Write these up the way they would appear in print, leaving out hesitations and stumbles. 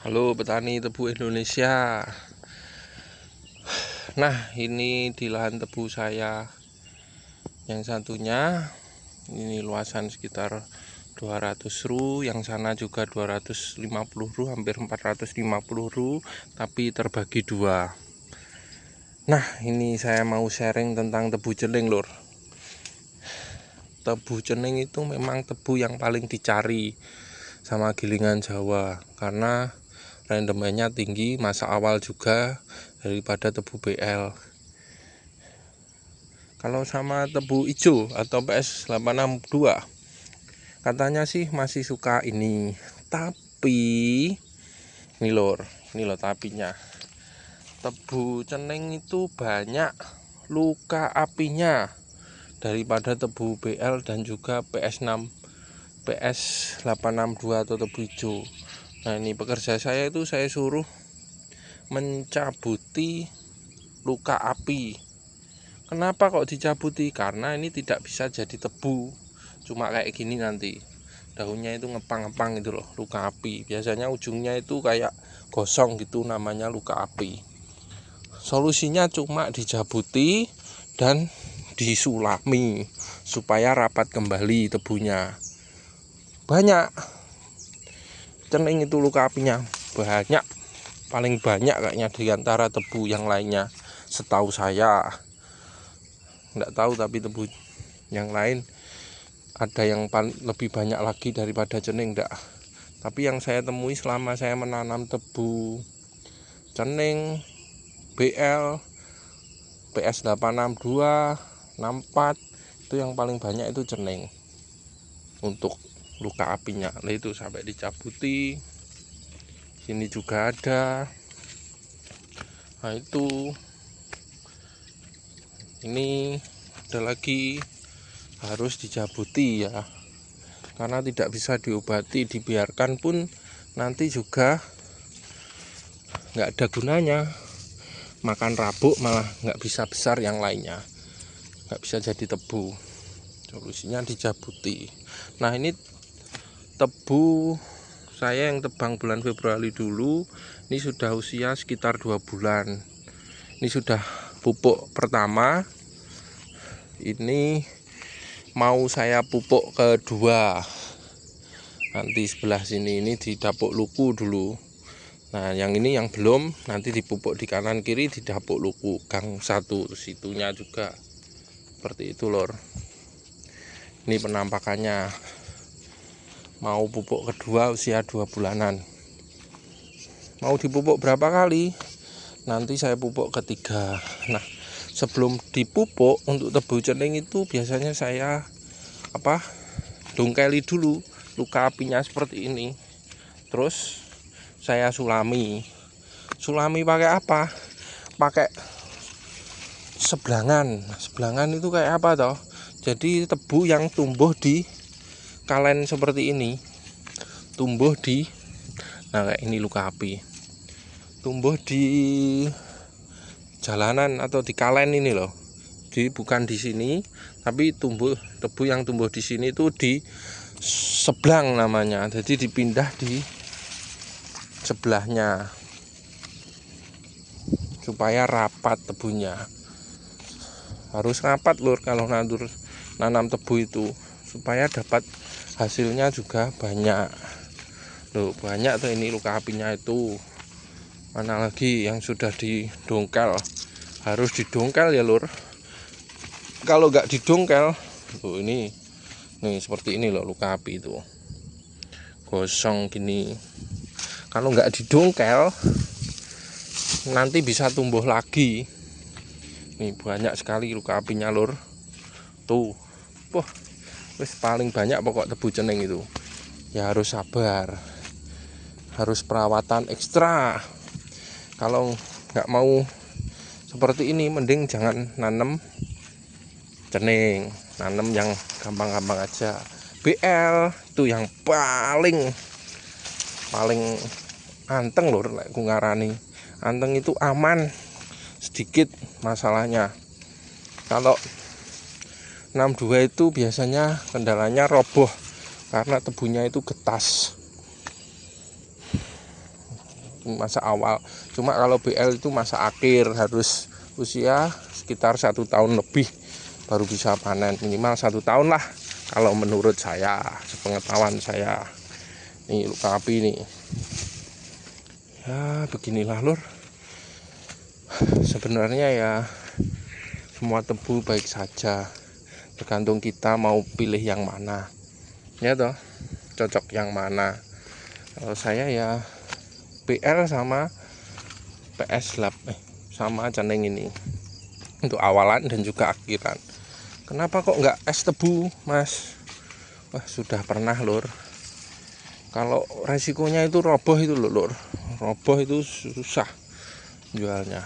Halo petani tebu Indonesia. Nah, ini di lahan tebu saya yang satunya. Ini luasan sekitar 200 ru, yang sana juga 250 ru, hampir 450 ru, tapi terbagi dua. Nah, ini saya mau sharing tentang tebu cening, lur. Tebu cening itu memang tebu yang paling dicari sama gilingan Jawa karena rendemennya tinggi, masa awal juga daripada tebu BL. Kalau sama tebu hijau atau PS 862 katanya sih masih suka ini, tapi ini lor tapinya. Tebu cening itu banyak luka apinya daripada tebu BL dan juga PS 862 atau tebu hijau. Nah, ini pekerja saya itu saya suruh mencabuti luka api. Kenapa kok dicabuti? Karena ini tidak bisa jadi tebu, cuma kayak gini nanti daunnya itu ngepang-ngepang gitu loh, luka api. Biasanya ujungnya itu kayak gosong gitu, namanya luka api. Solusinya cuma dicabuti dan disulami supaya rapat kembali tebunya. Banyak cening itu luka apinya, banyak, paling banyak kayaknya di antara tebu yang lainnya, setahu saya. Nggak tahu tapi tebu yang lain ada yang lebih banyak lagi daripada cening enggak. Tapi yang saya temui selama saya menanam tebu cening, BL, PS 862, 64, itu yang paling banyak itu cening untuk luka apinya. Nah, itu sampai dicabuti. Sini juga ada. Nah, itu ini ada lagi, harus dicabuti ya, karena tidak bisa diobati, dibiarkan pun nanti juga nggak ada gunanya, makan rabuk malah nggak bisa besar, yang lainnya nggak bisa jadi tebu. Solusinya dicabuti. Nah, ini tebu saya yang tebang bulan Februari dulu, ini sudah usia sekitar 2 bulan. Ini sudah pupuk pertama, ini mau saya pupuk kedua. Nanti sebelah sini ini didapuk luku dulu. Nah, yang ini yang belum, nanti dipupuk di kanan kiri didapuk luku gang 1, situnya juga seperti itu lor. Ini penampakannya mau pupuk kedua usia 2 bulanan. Mau dipupuk berapa kali? Nanti saya pupuk ketiga. Nah, sebelum dipupuk untuk tebu cening itu biasanya saya dongkeli dulu luka apinya seperti ini. Terus saya sulami pakai apa? Pakai seblangan itu kayak apa toh? Jadi tebu yang tumbuh di kalen seperti ini, tumbuh di, nah kayak ini luka api, tumbuh di jalanan atau di kalen ini loh. Jadi bukan di sini, tapi tebu yang tumbuh di sini itu di seblang namanya. Jadi dipindah di sebelahnya supaya rapat tebunya. Harus rapat lur kalau nanam tebu itu, supaya dapat hasilnya juga banyak. Loh, banyak tuh ini luka apinya itu. Mana lagi yang sudah didongkel, harus didongkel ya lur. Kalau nggak didongkel, tuh ini nih seperti ini loh luka api itu, gosong gini. Kalau nggak didongkel nanti bisa tumbuh lagi. Nih banyak sekali luka apinya lur. Tuh, wah, wis paling banyak pokok tebu cening itu. Ya harus sabar, harus perawatan ekstra. Kalau nggak mau seperti ini, mending jangan nanam cening, nanam yang gampang-gampang aja. BL itu yang paling anteng lur, lek ku ngarani. Anteng itu aman sedikit masalahnya. Kalau 62 itu biasanya kendalanya roboh karena tebunya itu getas. masa awal. Cuma kalau BL itu masa akhir, harus usia sekitar 1 tahun lebih baru bisa panen, minimal 1 tahun lah kalau menurut saya, sepengetahuan saya. Nih luka api nih ya, beginilah lur. Sebenarnya ya semua tebu baik saja, tergantung kita mau pilih yang mana ya toh, cocok yang mana. Kalau saya ya BL sama PS Lab sama Ceneng ini untuk awalan dan juga akhiran. Kenapa kok nggak es tebu mas? Wah sudah pernah lur. Kalau resikonya itu roboh itu lur, roboh itu susah jualnya.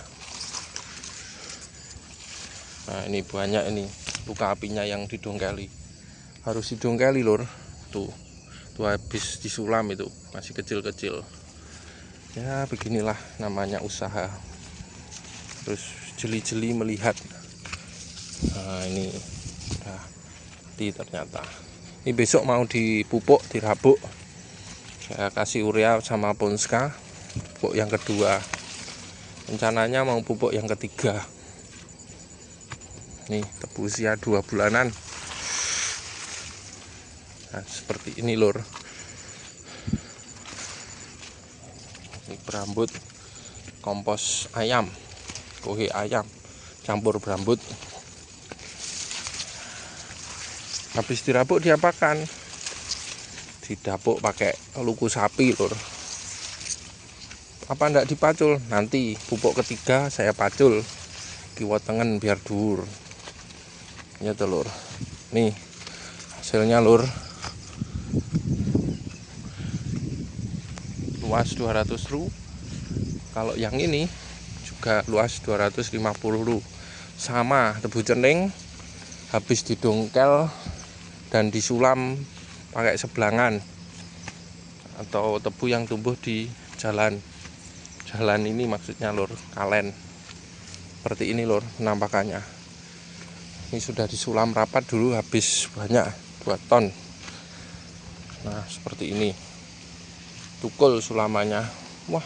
Nah ini banyak ini luka apinya yang didongkeli, harus didongkeli lur. Tuh habis disulam itu masih kecil-kecil ya. Beginilah namanya usaha, terus jeli-jeli melihat. Nah ini udah mati ternyata. Ini besok mau dipupuk, dirabuk, saya kasih urea sama Ponska, pupuk yang kedua. Rencananya mau pupuk yang ketiga. Nih tebu usia 2 bulanan. Nah seperti ini lur. Ini berambut kompos ayam, kohe ayam campur berambut. Habis dirabuk diapakan? Didapuk pakai luku sapi lur. Apa ndak dipacul? Nanti pupuk ketiga saya pacul kiwa tengen biar dur ya telur. Nih hasilnya lur, luas 200 ru. Kalau yang ini juga luas 250 ru. Sama tebu Ceneng, habis didongkel dan disulam pakai sebelangan atau tebu yang tumbuh di jalan ini maksudnya lur, kalen. Seperti ini lur penampakannya. Ini sudah disulam rapat dulu, habis banyak 2 ton. Nah seperti ini tukul sulamannya. Wah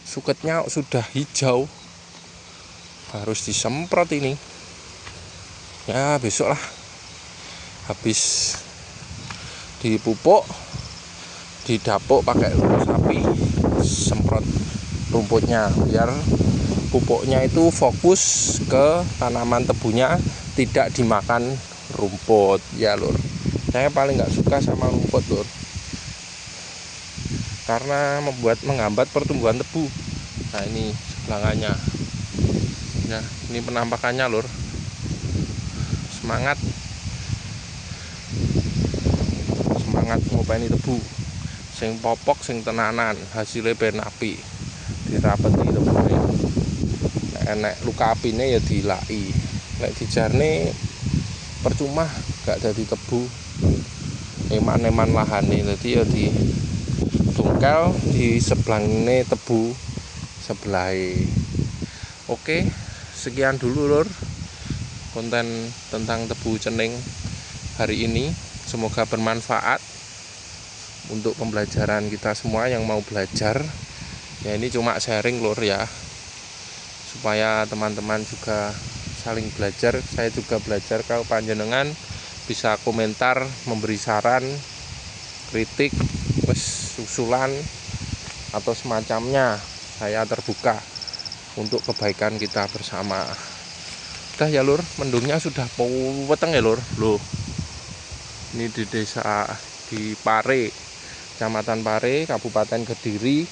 suketnya sudah hijau, harus disemprot ini ya. Besok lah habis dipupuk, didapuk pakai luku sapi, semprot rumputnya biar pupuknya itu fokus ke tanaman tebunya, tidak dimakan rumput ya lur. Saya paling nggak suka sama rumput lur, karena menghambat pertumbuhan tebu. Nah ini sebelangannya ya, ini penampakannya lur. Semangat ngopeni tebu sing popok sing tenanan, hasilnya ben api, dirapeti tebune. Nek luka apine ya dilaki, nek dijarne percuma gak jadi tebu, eman-eman lahane. Jadi ya di tungkel di sebelangne tebu sebelahe. Oke, sekian dulu lur konten tentang tebu Ceneng hari ini. Semoga bermanfaat untuk pembelajaran kita semua yang mau belajar. Ya ini cuma sharing lur ya, supaya teman-teman juga saling belajar. Saya juga belajar, kalau panjenengan bisa komentar, memberi saran, kritik, usulan atau semacamnya. Saya terbuka untuk kebaikan kita bersama. Udah ya lur, mendungnya sudah weteng ya lur. Loh, ini di desa di Pare, Kecamatan Pare, Kabupaten Kediri,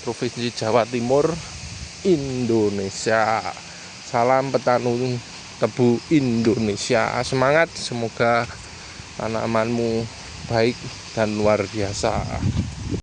Provinsi Jawa Timur, Indonesia. Salam petani tebu Indonesia. Semangat, semoga tanamanmu baik dan luar biasa.